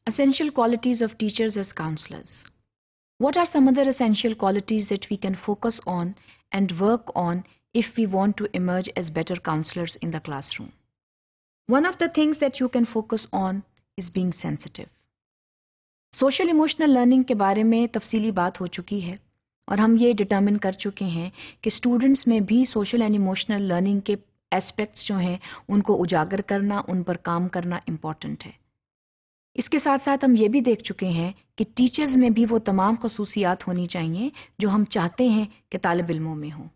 Essential qualities of teachers as counselors. What are some other essential qualities that we can focus on and work on if we want to emerge as better counselors in the classroom? One of the things that you can focus on is being sensitive. Social emotional learning کے بارے میں تفصیلی بات ہو چکی ہے اور ہم یہ ڈٹرمن کر چکے ہیں کہ اسٹوڈنٹس میں بھی سوشل اینڈ ایموشنل لرننگ کے ایسپیکٹس جو ہیں ان کو اجاگر کرنا، ان پر کام کرنا امپورٹنٹ ہے. اس کے ساتھ ساتھ ہم یہ بھی دیکھ چکے ہیں کہ ٹیچرز میں بھی وہ تمام خصوصیات ہونی چاہیے جو ہم چاہتے ہیں کہ طالب علموں میں ہوں.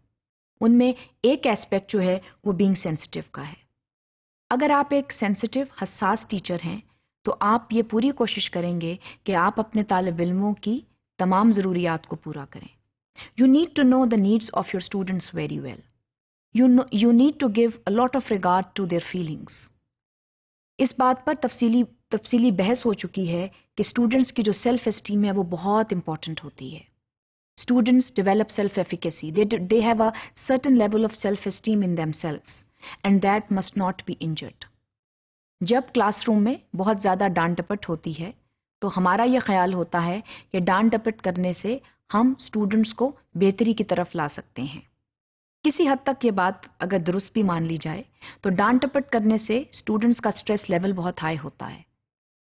ان میں ایک ایسپیکٹ جو ہے وہ بینگ سینسٹیو کا ہے. اگر آپ ایک سینسٹیو حساس ٹیچر ہیں تو آپ یہ پوری کوشش کریں گے کہ آپ اپنے طالب علموں کی تمام ضروریات کو پورا کریں. You need to know the needs of your students very well. You need to give a lot of regard to their feelings. اس بات پر تفصیلی بحث ہو چکی ہے کہ اسٹوڈنٹس کی جو سیلف اسٹیم ہے وہ بہت امپورٹنٹ ہوتی ہے. Students develop self efficacy. They have a certain level of self esteem in themselves and that must not be injured. جب کلاس روم میں بہت زیادہ ڈانٹ ڈپٹ ہوتی ہے تو ہمارا یہ خیال ہوتا ہے کہ ڈانٹ ڈپٹ کرنے سے ہم اسٹوڈنٹس کو بہتری کی طرف لا سکتے ہیں. کسی حد تک یہ بات اگر درست بھی مان لی جائے تو ڈانٹ ڈپٹ کرنے سے اسٹوڈنٹس کا سٹریس لیول بہت ہائی ہوتا ہے.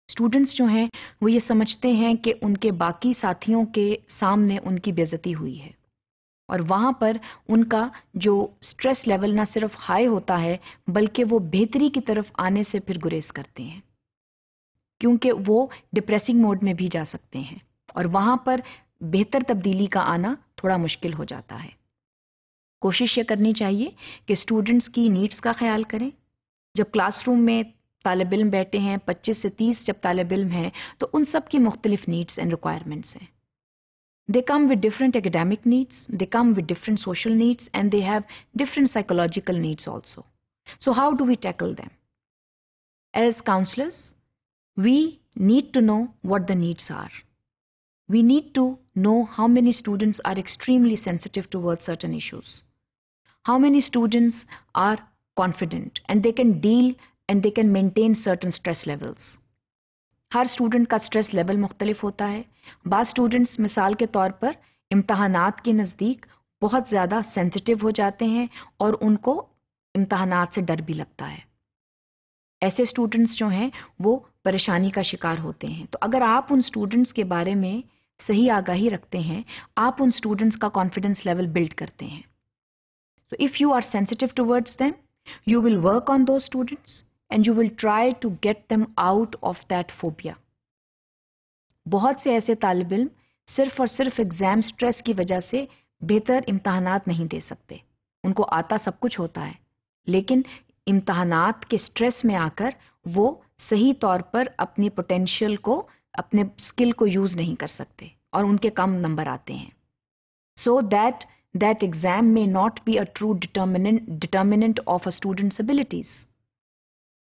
اسٹوڈنٹس جو ہیں وہ یہ سمجھتے ہیں کہ ان کے باقی ساتھیوں کے سامنے ان کی بے عزتی ہوئی ہے اور وہاں پر ان کا جو سٹریس لیول نہ صرف ہائی ہوتا ہے بلکہ وہ بہتری کی طرف آنے سے پھر گریز کرتے ہیں کیونکہ وہ ڈپریسنگ موڈ میں بھی جا سکتے ہیں اور وہاں پر بہتر تبدیلی کا آنا تھوڑا مشکل ہو جاتا ہے. کوشش یہ کرنی چاہیے کہ اسٹوڈنٹس کی نیڈس کا خیال کریں. جب کلاس روم میں طالب علم بیٹھے ہیں 25 سے 30 جب طالب علم ہیں تو ان سب کی مختلف نیڈس اینڈ ریکوائرمنٹس ہیں. They come with different academic needs, they come with different social needs, and they have different psychological needs also. So how do we tackle them? As counselors, we need to know what the needs are. We need to know how many students are extremely sensitive towards certain issues. How many students are confident and they can deal and they can maintain certain stress levels. Hare student کا stress level مختلف ہوتا ہے. بعض students مثال کے طور پر امتحانات کے نزدیک بہت زیادہ سینسٹیو ہو جاتے ہیں اور ان کو امتحانات سے ڈر بھی لگتا ہے. ایسے اسٹوڈنٹس جو ہیں وہ پریشانی کا شکار ہوتے ہیں. تو اگر آپ ان اسٹوڈنٹس کے بارے میں صحیح آگاہی رکھتے ہیں آپ ان اسٹوڈنٹس کا کانفیڈنس لیول بلڈ کرتے ہیں. So if you are sensitive towards them, you will work on those students and you will try to get them out of that phobia. بہت سے ایسے طالب علم صرف اور صرف ایگزام سٹریس کی وجہ سے بہتر امتحانات نہیں دے سکتے. ان کو آتا سب کچھ ہوتا ہے لیکن امتحانات کے سٹریس میں آ کر وہ صحیح طور پر اپنی پوٹینشیل کو اپنے اسکل کو یوز نہیں کر سکتے اور ان کے کم نمبر آتے ہیں. So that exam may not be a true determinant of a student's abilities.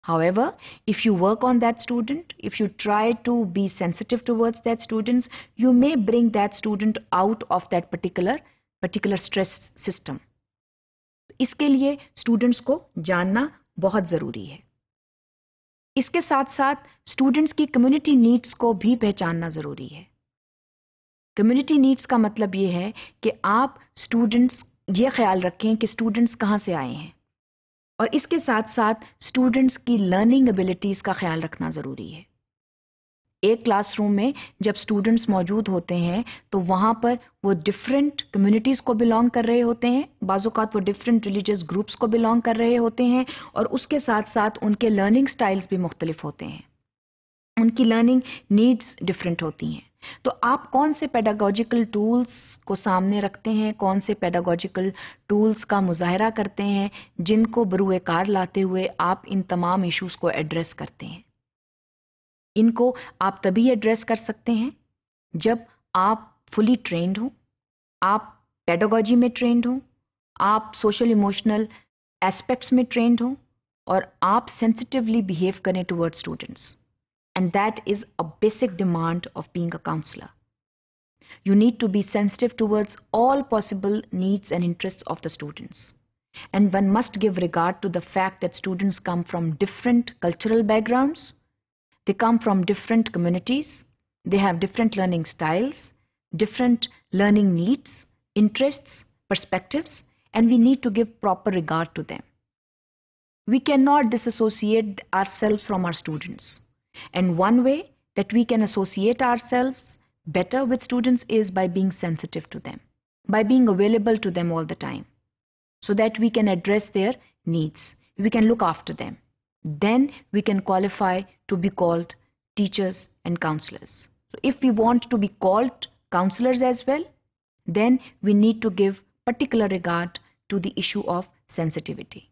However, if you work on that student, if you try to be sensitive towards that student, you may bring that student out of that particular stress system. اس کے لیے students کو جاننا بہت ضروری ہے. اس کے ساتھ ساتھ اسٹوڈنٹس کی کمیونٹی نیڈس کو بھی پہچاننا ضروری ہے. کمیونٹی نیڈس کا مطلب یہ ہے کہ آپ اسٹوڈنٹس یہ خیال رکھیں کہ اسٹوڈنٹس کہاں سے آئے ہیں اور اس کے ساتھ ساتھ اسٹوڈنٹس کی لرننگ ایبلٹیز کا خیال رکھنا ضروری ہے. ایک کلاس روم میں جب اسٹوڈنٹس موجود ہوتے ہیں تو وہاں پر وہ ڈفرینٹ کمیونٹیز کو بلانگ کر رہے ہوتے ہیں. بعض اوقات وہ ڈفرینٹ ریلیجیس گروپس کو بلانگ کر رہے ہوتے ہیں اور اس کے ساتھ ساتھ ان کے لرننگ سٹائلز بھی مختلف ہوتے ہیں. ان کی لرننگ نیڈس ڈفرینٹ ہوتی ہیں. تو آپ کون سے پیڈاگوجیکل ٹولز کو سامنے رکھتے ہیں، کون سے پیڈاگوجیکل ٹولز کا مظاہرہ کرتے ہیں جن کو بروئے کار لاتے ہوئے آپ ان تمام ایشوز کو ایڈریس کرتے ہیں. ان کو آپ تبھی ایڈریس کر سکتے ہیں جب آپ فلی ٹرینڈ ہوں، آپ پیڈاگوجی میں ٹرینڈ ہوں، آپ سوشل ایموشنل ایسپیکٹس میں ٹرینڈ ہوں اور آپ سینسٹیولی بیہیو کریں towards students. And that is a basic demand of being a counselor. You need to be sensitive towards all possible needs and interests of the students. And one must give regard to the fact that students come from different cultural backgrounds. They come from different communities. They have different learning styles, different learning needs, interests, perspectives, and we need to give proper regard to them. We cannot disassociate ourselves from our students. And one way that we can associate ourselves better with students is by being sensitive to them, by being available to them all the time, so that we can address their needs. We can look after them. Then we can qualify to be called teachers and counselors. So if we want to be called counselors as well, then we need to give particular regard to the issue of sensitivity.